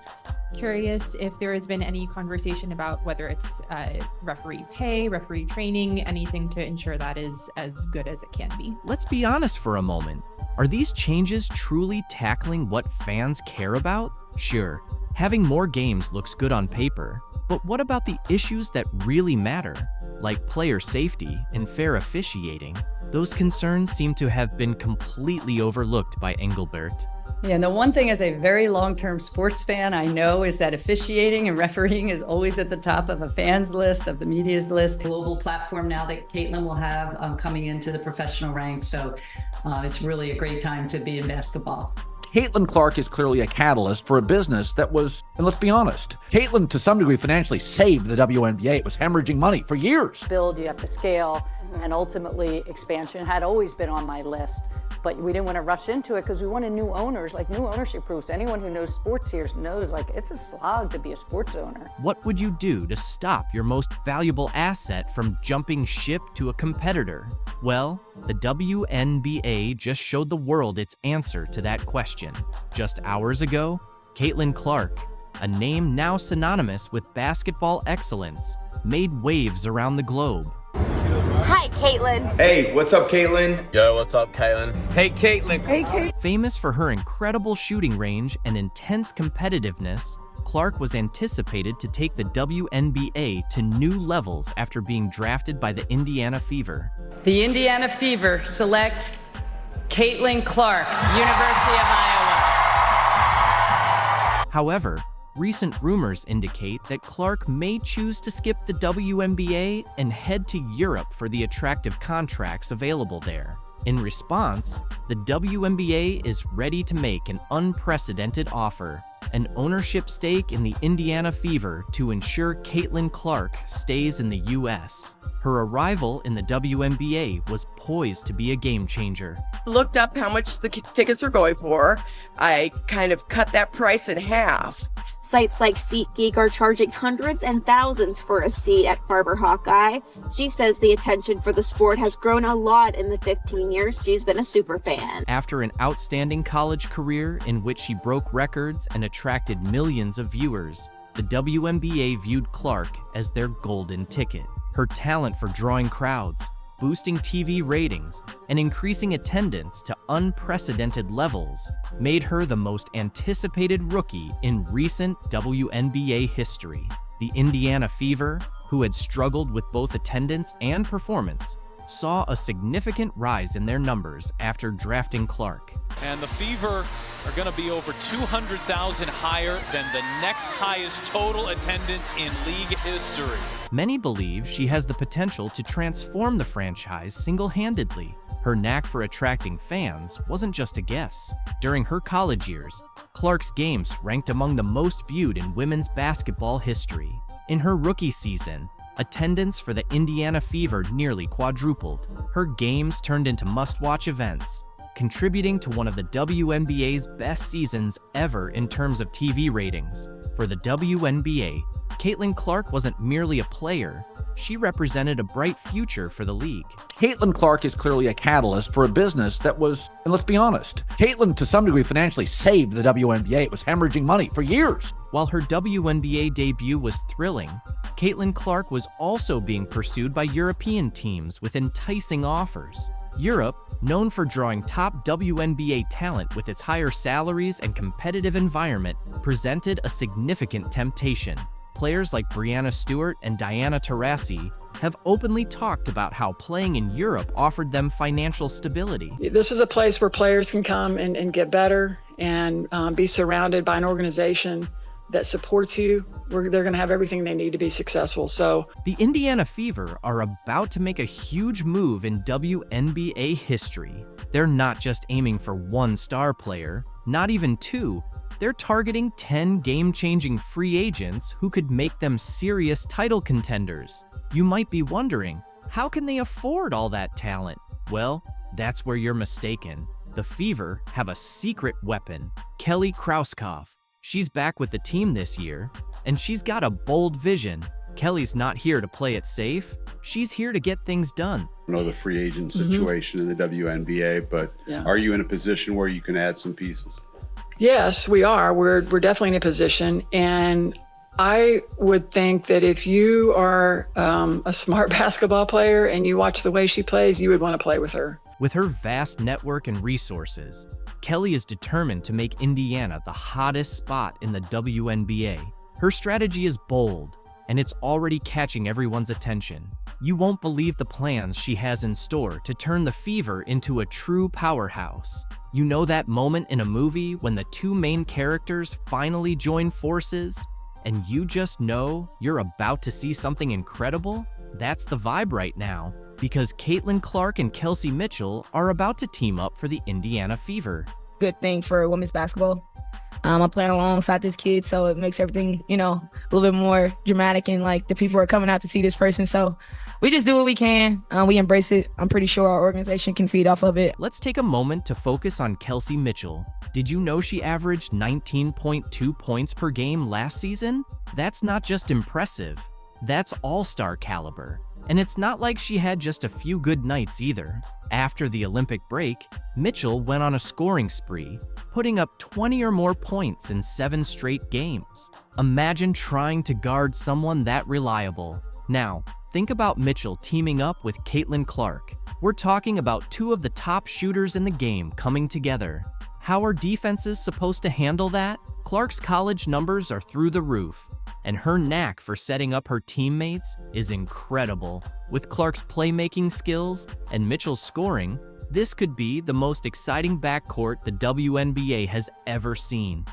Curious if there has been any conversation about whether it's referee pay, referee training, anything to ensure that is as good as it can be. Let's be honest for a moment. Are these changes truly tackling what fans care about? Sure, having more games looks good on paper, but what about the issues that really matter, like player safety and fair officiating? Those concerns seem to have been completely overlooked by Engelbert. Yeah, and the one thing as a very long-term sports fan I know is that officiating and refereeing is always at the top of a fan's list, of the media's list. Global platform now that Caitlin will have coming into the professional ranks, so it's really a great time to be in basketball. Caitlin Clark is clearly a catalyst for a business that was, and let's be honest, Caitlin to some degree financially saved the WNBA. It was hemorrhaging money for years. Build, you have to scale, and ultimately expansion had always been on my list. But we didn't want to rush into it because we wanted new owners, like new ownership groups. Anyone who knows sports here knows like it's a slog to be a sports owner. What would you do to stop your most valuable asset from jumping ship to a competitor? Well, the WNBA just showed the world its answer to that question. Just hours ago, Caitlin Clark, a name now synonymous with basketball excellence, made waves around the globe. Hi, Caitlin. Hey, what's up, Caitlin? Yo, what's up, Caitlin? Hey, Caitlin. Hey, Caitlin. Famous for her incredible shooting range and intense competitiveness, Clark was anticipated to take the WNBA to new levels after being drafted by the Indiana Fever. The Indiana Fever select Caitlin Clark, University of Iowa. However, recent rumors indicate that Clark may choose to skip the WNBA and head to Europe for the attractive contracts available there. In response, the WNBA is ready to make an unprecedented offer, an ownership stake in the Indiana Fever to ensure Caitlin Clark stays in the U.S. Her arrival in the WNBA was poised to be a game changer. Looked up how much the tickets are going for. I kind of cut that price in half. Sites like SeatGeek are charging hundreds and thousands for a seat at Barber Hawkeye. She says the attention for the sport has grown a lot in the 15 years she's been a super fan. After an outstanding college career in which she broke records and attracted millions of viewers, the WNBA viewed Clark as their golden ticket. Her talent for drawing crowds, boosting TV ratings, and increasing attendance to unprecedented levels made her the most anticipated rookie in recent WNBA history. The Indiana Fever, who had struggled with both attendance and performance, saw a significant rise in their numbers after drafting Clark. And the Fever are going to be over 200,000 higher than the next highest total attendance in league history. Many believe she has the potential to transform the franchise single-handedly. Her knack for attracting fans wasn't just a guess. During her college years, Clark's games ranked among the most viewed in women's basketball history. In her rookie season, attendance for the Indiana Fever nearly quadrupled. Her games turned into must-watch events, contributing to one of the WNBA's best seasons ever in terms of TV ratings. For the WNBA, Caitlin Clark wasn't merely a player, she represented a bright future for the league. Caitlin Clark is clearly a catalyst for a business that was, and let's be honest, Caitlin to some degree financially saved the WNBA. It was hemorrhaging money for years. While her WNBA debut was thrilling, Caitlin Clark was also being pursued by European teams with enticing offers. Europe, known for drawing top WNBA talent with its higher salaries and competitive environment, presented a significant temptation. Players like Brianna Stewart and Diana Taurasi have openly talked about how playing in Europe offered them financial stability. This is a place where players can come and get better and be surrounded by an organization that supports you. They're going to have everything they need to be successful. So the Indiana Fever are about to make a huge move in WNBA history. They're not just aiming for one star player, not even two. They're targeting 10 game-changing free agents who could make them serious title contenders. You might be wondering, how can they afford all that talent? Well, that's where you're mistaken. The Fever have a secret weapon, Kelly Krauskopf. She's back with the team this year, and she's got a bold vision. Kelly's not here to play it safe. She's here to get things done. I know the free agent situation in the WNBA, but are you in a position where you can add some pieces? yes, we are. We're definitely in a position. And I would think that if you are a smart basketball player and you watch the way she plays, you would want to play with her. With her vast network and resources, Kelly is determined to make Indiana the hottest spot in the WNBA. Her strategy is bold, and it's already catching everyone's attention. You won't believe the plans she has in store to turn the Fever into a true powerhouse. You know that moment in a movie when the two main characters finally join forces, and you just know you're about to see something incredible? That's the vibe right now, because Caitlin Clark and Kelsey Mitchell are about to team up for the Indiana Fever. Good thing for women's basketball. I'm playing alongside this kid, so it makes everything, a little bit more dramatic, and like the people are coming out to see this person. So we just do what we can. We embrace it. I'm pretty sure our organization can feed off of it. Let's take a moment to focus on Kelsey Mitchell. Did you know she averaged 19.2 points per game last season? That's not just impressive. That's all-star caliber. And it's not like she had just a few good nights either. After the Olympic break, Mitchell went on a scoring spree, putting up 20 or more points in 7 straight games. Imagine trying to guard someone that reliable. Now, think about Mitchell teaming up with Caitlin Clark. We're talking about two of the top shooters in the game coming together. How are defenses supposed to handle that? Clark's college numbers are through the roof, and her knack for setting up her teammates is incredible. With Clark's playmaking skills and Mitchell's scoring, this could be the most exciting backcourt the WNBA has ever seen.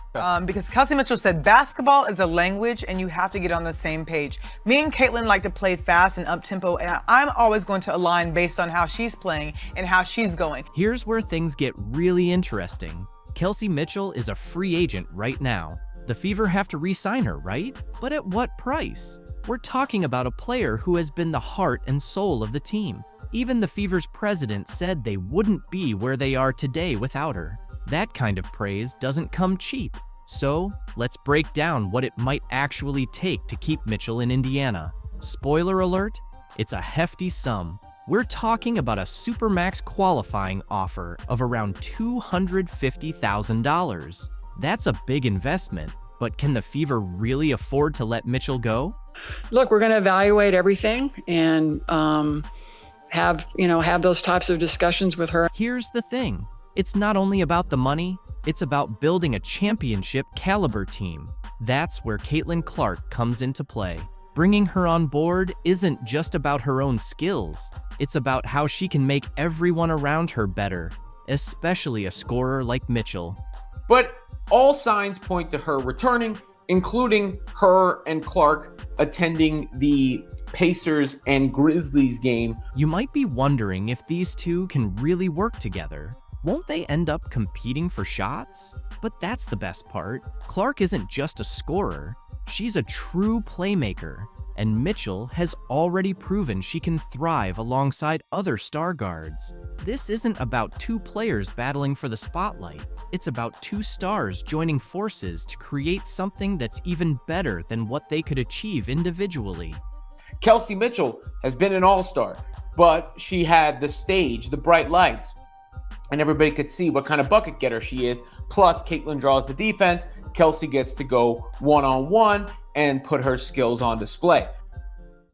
Because Kelsey Mitchell said basketball is a language and you have to get on the same page. Me and Caitlin like to play fast and up-tempo, and I'm always going to align based on how she's playing and how she's going. Here's where things get really interesting. Kelsey Mitchell is a free agent right now. The Fever have to re-sign her, right? But at what price? We're talking about a player who has been the heart and soul of the team. Even the Fever's president said they wouldn't be where they are today without her. That kind of praise doesn't come cheap. So, let's break down what it might actually take to keep Mitchell in Indiana. Spoiler alert, it's a hefty sum. We're talking about a Supermax qualifying offer of around $250,000. That's a big investment, but can the Fever really afford to let Mitchell go? Look, we're going to evaluate everything and have those types of discussions with her. Here's the thing. It's not only about the money, it's about building a championship caliber team. That's where Caitlin Clark comes into play. Bringing her on board isn't just about her own skills. It's about how she can make everyone around her better, especially a scorer like Mitchell. But all signs point to her returning, including her and Clark attending the Pacers and Grizzlies game. You might be wondering if these two can really work together. Won't they end up competing for shots? But that's the best part. Clark isn't just a scorer. She's a true playmaker, and Mitchell has already proven she can thrive alongside other star guards. This isn't about two players battling for the spotlight. It's about two stars joining forces to create something that's even better than what they could achieve individually. Kelsey Mitchell has been an all-star, but she had the stage, the bright lights, and everybody could see what kind of bucket getter she is. Plus, Caitlin draws the defense. Kelsey gets to go one-on-one and put her skills on display.